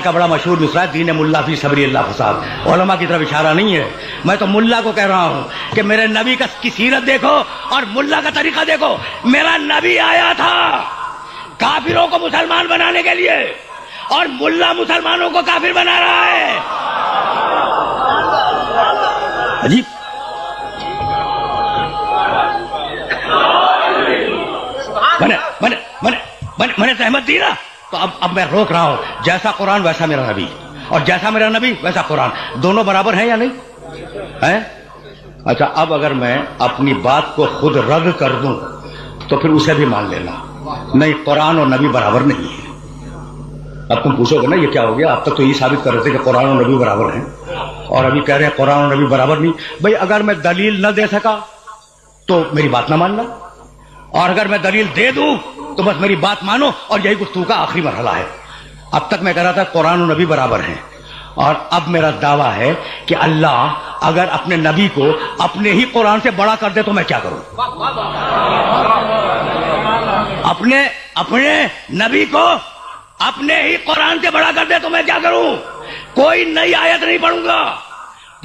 کا بڑا مشہور مصرع ہے دین ملا فی صبری اللہ فساد، علماء کی طرف اشارہ نہیں ہے، میں تو ملا کو کہہ رہا ہوں کہ میرے نبی کی سیرت دیکھو اور ملا کا طریقہ دیکھو۔ میرا نبی آیا تھا کافروں کو مسلمان بنانے کے لیے اور ملا مسلمانوں کو کافر بنا رہا ہے۔ عجیب۔ میں نے زحمت دی نا تو اب میں روک رہا ہوں، جیسا قرآن ویسا میرا نبی، اور جیسا میرا نبی ویسا قرآن، دونوں برابر ہیں یا نہیں ہیں؟ اچھا، اب اگر میں اپنی بات کو خود رد کر دوں تو پھر اسے بھی مان لینا، نہیں قرآن اور نبی برابر نہیں ہے۔ اب تم پوچھو گے نا یہ کیا ہو گیا، اب تک تو یہ ثابت کر رہے تھے کہ قرآن اور نبی برابر ہیں اور ابھی کہہ رہے ہیں قرآن اور نبی برابر نہیں۔ بھئی اگر میں دلیل نہ دے سکا تو میری بات نہ ماننا، اور اگر میں دلیل دے دوں تو بس میری بات مانو، اور یہی گفتگو کا آخری مرحلہ ہے۔ اب تک میں کہہ رہا تھا قرآن و نبی برابر ہیں، اور اب میرا دعویٰ ہے کہ اللہ اگر اپنے نبی کو اپنے ہی قرآن سے بڑا کر دے تو میں کیا کروں؟ اپنے نبی کو اپنے ہی قرآن سے بڑا کر دے تو میں کیا کروں؟ کوئی نئی آیت نہیں پڑھوں گا،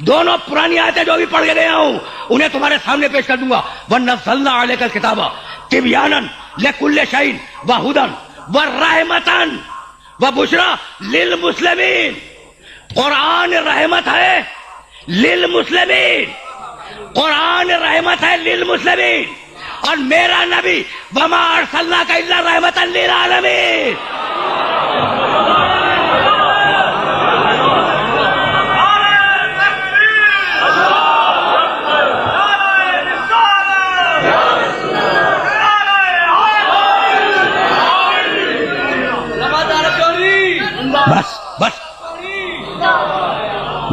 دونوں پرانی آیتیں جو بھی پڑھ کے گیا ہوں انہیں تمہارے سامنے پیش کر دوں گا۔ وَنَزَّلْنَا عَلَيْكَ الْكِتَابَ تِبْيَانًا لِكُلِّ شَيْءٍ وَهُدًى وَرَحْمَةً وَبُشْرَىٰ لِلْمُسْلِمِينَ۔ قرآن رحمت ہے للمسلمین، قرآن رحمت ہے للمسلمین، اور میرا نبی وَمَا أَرْسَلْنَاكَ إِلَّا رَحْمَةً لِلْعَالَمِينَ۔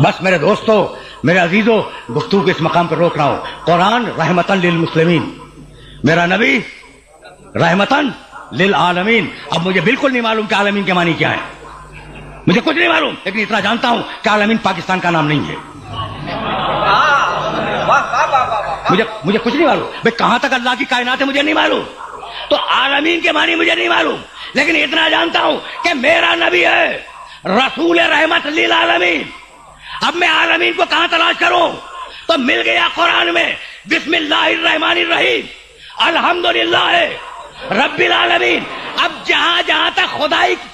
بس میرے دوستو، میرے عزیزو، گفتگو کے اس مقام پر روک رہا ہوں۔ قرآن رحمتاً للمسلمین، میرا نبی رحمتاً للعالمین۔ اب مجھے بالکل نہیں معلوم کہ عالمین کے معنی کیا ہے، مجھے کچھ نہیں معلوم، لیکن اتنا جانتا ہوں کہ عالمین پاکستان کا نام نہیں ہے۔ مجھے کچھ نہیں معلوم، بھئی کہاں تک اللہ کی کائنات ہے مجھے نہیں معلوم، تو عالمین کے معنی مجھے نہیں معلوم، لیکن اتنا جانتا ہوں کہ میرا نبی ہے رسول رحمت للعالمین۔ اب میں عالمین کو کہاں تلاش کروں؟ تو مل گیا قرآن میں، بسم اللہ الرحمن الرحیم، الحمدللہ رب العالمین۔ اب جہاں جہاں تک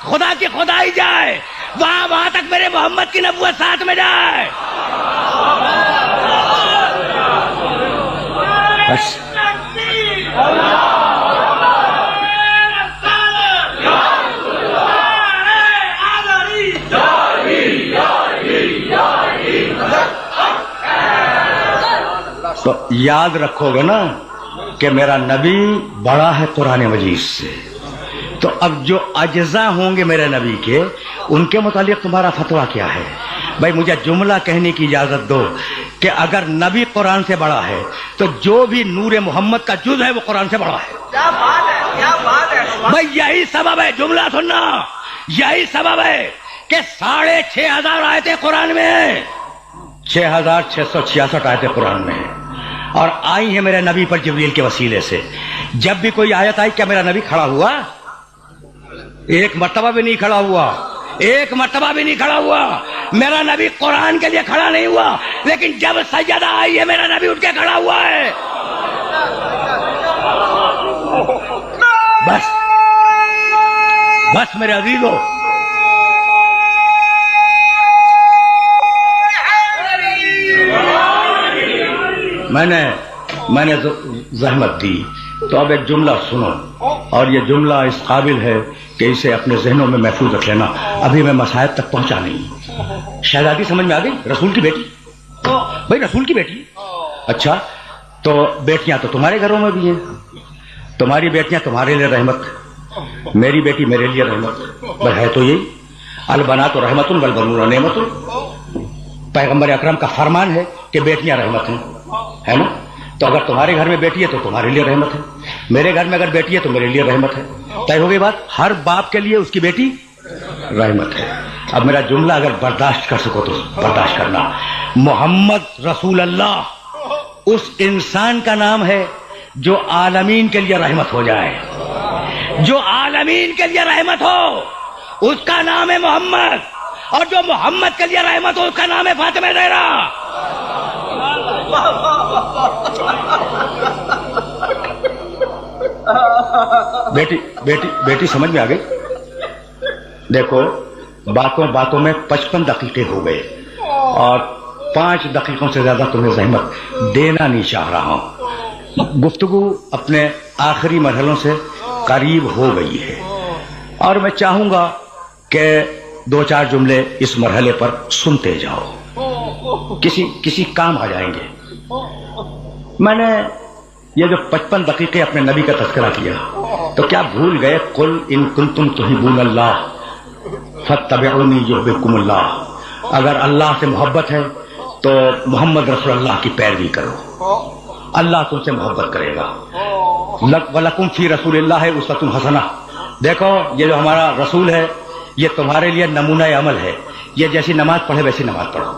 خدا کی خدائی جائے، وہاں تک میرے محمد کی نبوت ساتھ میں جائے۔ بس تو یاد رکھو گے نا کہ میرا نبی بڑا ہے قرآن مجید سے، تو اب جو اجزاء ہوں گے میرے نبی کے، ان کے متعلق تمہارا فتویٰ کیا ہے؟ بھائی مجھے جملہ کہنے کی اجازت دو کہ اگر نبی قرآن سے بڑا ہے تو جو بھی نور محمد کا جز ہے وہ قرآن سے بڑا ہے۔ کیا بات ہے، کیا بات ہے! بھائی یہی سبب ہے، جملہ سننا، یہی سبب ہے کہ 6500 آیتیں قرآن میں ہیں، 6666 آیتیں قرآن میں ہیں، اور آئی ہیں میرے نبی پر جبریل کے وسیلے سے۔ جب بھی کوئی آیت آئی کیا میرا نبی کھڑا ہوا؟ ایک مرتبہ بھی نہیں کھڑا ہوا، ایک مرتبہ بھی نہیں کھڑا ہوا۔ میرا نبی قرآن کے لیے کھڑا نہیں ہوا، لیکن جب سجدہ آئی ہے میرا نبی اٹھ کے کھڑا ہوا ہے۔ بس میرے عزیزو، میں نے زحمت دی، تو اب ایک جملہ سنو، اور یہ جملہ اس قابل ہے کہ اسے اپنے ذہنوں میں محفوظ رکھ لینا۔ ابھی میں مسائل تک پہنچا نہیں۔ شہزادی سمجھ میں آ گئی؟ رسول کی بیٹی، بھائی رسول کی بیٹی، اچھا تو بیٹیاں تو تمہارے گھروں میں بھی ہیں، تمہاری بیٹیاں تمہارے لیے رحمت، میری بیٹی میرے لیے رحمت، بھائی ہے تو یہی، البنات رحمت والبنون نعمت۔ پیغمبر اکرم کا فرمان ہے کہ بیٹیاں رحمت ہیں، ہے نا؟ تو اگر تمہارے گھر میں بیٹی ہے تو تمہارے لیے رحمت ہے، میرے گھر میں اگر بیٹی ہے تو میرے لیے رحمت ہے۔ طے ہو گئی بات؟ ہر باپ کے لیے اس کی بیٹی رحمت ہے۔ اب میرا جملہ اگر برداشت کر سکو تو برداشت کرنا۔ محمد رسول اللہ اس انسان کا نام ہے جو عالمین کے لیے رحمت ہو جائے، جو عالمین کے لیے رحمت ہو، اس کا نام ہے محمد۔ اور جو محمد کے لیے رحمت ہو اس کا نام ہے فاطمہ زہرا. بیٹی بیٹی بیٹی سمجھ میں آ گئی؟ دیکھو باتوں باتوں میں 55 دقیقے ہو گئے اور 5 دقیقوں سے زیادہ تمہیں زحمت دینا نہیں چاہ رہا ہوں. گفتگو اپنے آخری مرحلوں سے قریب ہو گئی ہے اور میں چاہوں گا کہ 2-4 جملے اس مرحلے پر سنتے جاؤ، کسی کام آ جائیں گے. میں نے یہ جو 55 دقیقے اپنے نبی کا تذکرہ کیا تو کیا بھول گئے؟ قل ان کنتم تحبون اللہ فاتبعونی یحببکم اللہ. اگر اللہ سے محبت ہے تو محمد رسول اللہ کی پیروی کرو، اللہ تم سے محبت کرے گا. وَلَكُمْ فِي رَسُولِ اللَّهِ أُسْوَةٌ حَسَنَةٌ. دیکھو یہ جو ہمارا رسول ہے یہ تمہارے لیے نمونہ عمل ہے. یہ جیسی نماز پڑھے ویسی نماز پڑھو،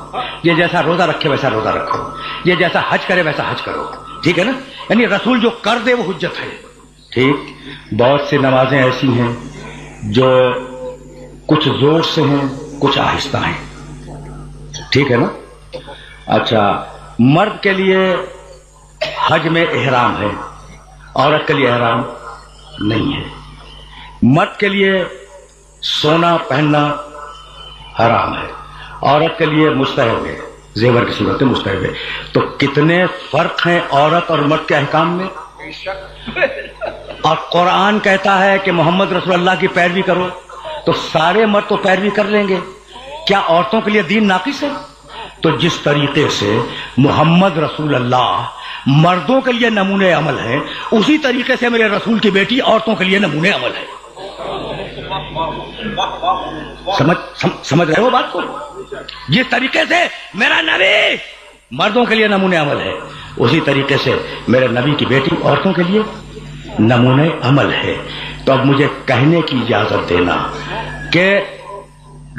یہ جیسا روزہ رکھے ویسا روزہ رکھو، یہ جیسا حج کرے ویسا حج کرو. ٹھیک ہے نا؟ یعنی رسول جو کر دے وہ حجت ہے. ٹھیک. بہت سی نمازیں ایسی ہیں جو کچھ زور سے ہیں کچھ آہستہ ہیں. ٹھیک ہے نا؟ اچھا، مرد کے لیے حج میں احرام ہے، عورت کے لیے احرام نہیں ہے. مرد کے لیے سونا پہننا حرام ہے، عورت کے لیے مستحب ہے، زیور کی صورت میں مستحب ہے. تو کتنے فرق ہیں عورت اور مرد کے احکام میں. اور قرآن کہتا ہے کہ محمد رسول اللہ کی پیروی کرو، تو سارے مرد تو پیروی کر لیں گے، کیا عورتوں کے لیے دین ناقص ہے؟ تو جس طریقے سے محمد رسول اللہ مردوں کے لیے نمونے عمل ہے، اسی طریقے سے میرے رسول کی بیٹی عورتوں کے لیے نمونے عمل ہے. سمجھ رہے ہو بات کو؟ جس طریقے سے میرا نبی مردوں کے لیے نمونے عمل ہے، اسی طریقے سے میرے نبی کی بیٹی عورتوں کے لیے نمونے عمل ہے. تو اب مجھے کہنے کی اجازت دینا کہ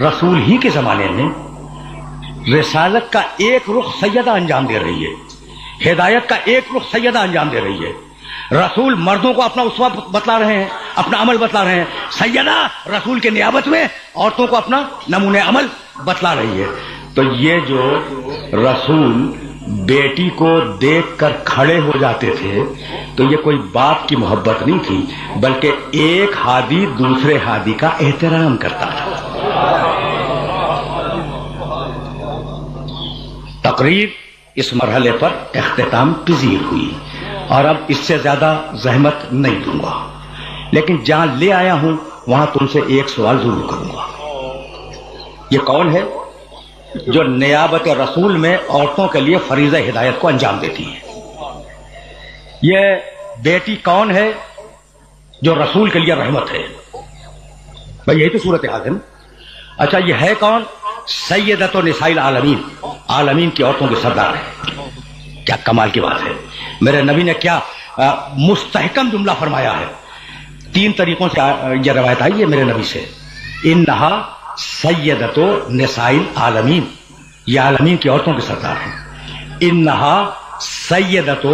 رسول ہی کے زمانے میں رسالت کا ایک رخ سیدہ انجام دے رہی ہے، ہدایت کا ایک رخ سیدہ انجام دے رہی ہے. رسول مردوں کو اپنا اسوہ بتلا رہے ہیں، اپنا عمل بتلا رہے ہیں. سیدہ رسول کے نیابت میں عورتوں کو اپنا نمونہ عمل بتلا رہی ہے. تو یہ جو رسول بیٹی کو دیکھ کر کھڑے ہو جاتے تھے تو یہ کوئی باپ کی محبت نہیں تھی، بلکہ ایک ہادی دوسرے ہادی کا احترام کرتا تھا. تقریر اس مرحلے پر اختتام پذیر ہوئی اور اب اس سے زیادہ زحمت نہیں دوں گا، لیکن جہاں لے آیا ہوں وہاں تم سے ایک سوال ضرور کروں گا. یہ کون ہے جو نیابت رسول میں عورتوں کے لیے فریضہ ہدایت کو انجام دیتی ہے؟ یہ بیٹی کون ہے جو رسول کے لیے رحمت ہے؟ بھائی یہی تو صورتحال ہے نا. اچھا، یہ ہے کون؟ سیدۃ نساء العالمین، عالمین کی عورتوں کے سردار ہے. کیا کمال کی بات ہے. میرے نبی نے کیا مستحکم جملہ فرمایا ہے. 3 طریقوں سے یہ روایت آئی ہے میرے نبی سے. انہا سیدۃ نساء العالمین، یہ عالمین کی عورتوں کے سردار ہیں. انہا سیدۃ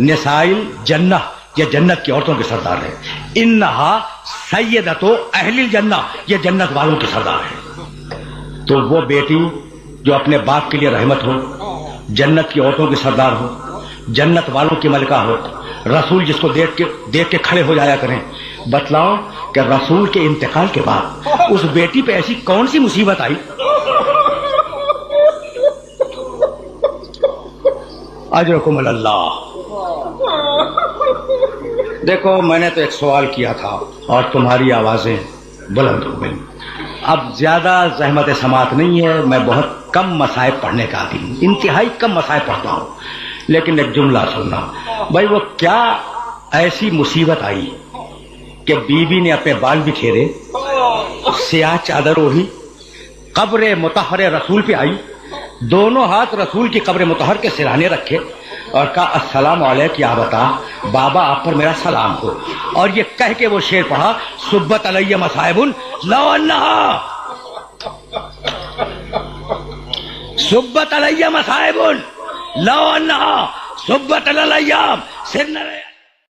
نساء الجنہ، یہ جنت کی عورتوں کے سردار ہیں. انہا سیدۃ اہل الجنہ، یہ جنت والوں کے سردار ہیں. تو وہ بیٹی جو اپنے باپ کے لیے رحمت ہو، جنت کی عورتوں کے سردار ہو، جنت والوں کی ملکہ ہو، رسول جس کو دیکھ کے کھڑے ہو جایا کریں. بتلاؤ کہ رسول کے انتقال کے بعد اس بیٹی پہ ایسی کون سی مصیبت آئی؟ اجرکم اللہ. دیکھو میں نے تو ایک سوال کیا تھا اور تمہاری آوازیں بلند ہو گئی. اب زیادہ زحمت سماعت نہیں ہے، میں بہت کم مصائب پڑھنے کا عادی ہوں، انتہائی کم مصائب پڑھتا ہوں. لیکن ایک جملہ سننا بھائی، وہ کیا ایسی مصیبت آئی کہ بیوی نے اپنے بال بکھیرے، سیاہ چادر اوڑھی، قبر مطہر رسول پہ آئی، دونوں ہاتھ رسول کی قبر مطہر کے سرہانے رکھے اور کہا السلام علیک یا بتا بابا، آپ پر میرا سلام ہو. اور یہ کہہ کے وہ شعر پڑھا، صبت علیہ مصائب لو انہا، صبت علیہ مصائب لو انہا صبت علی الیام سرنا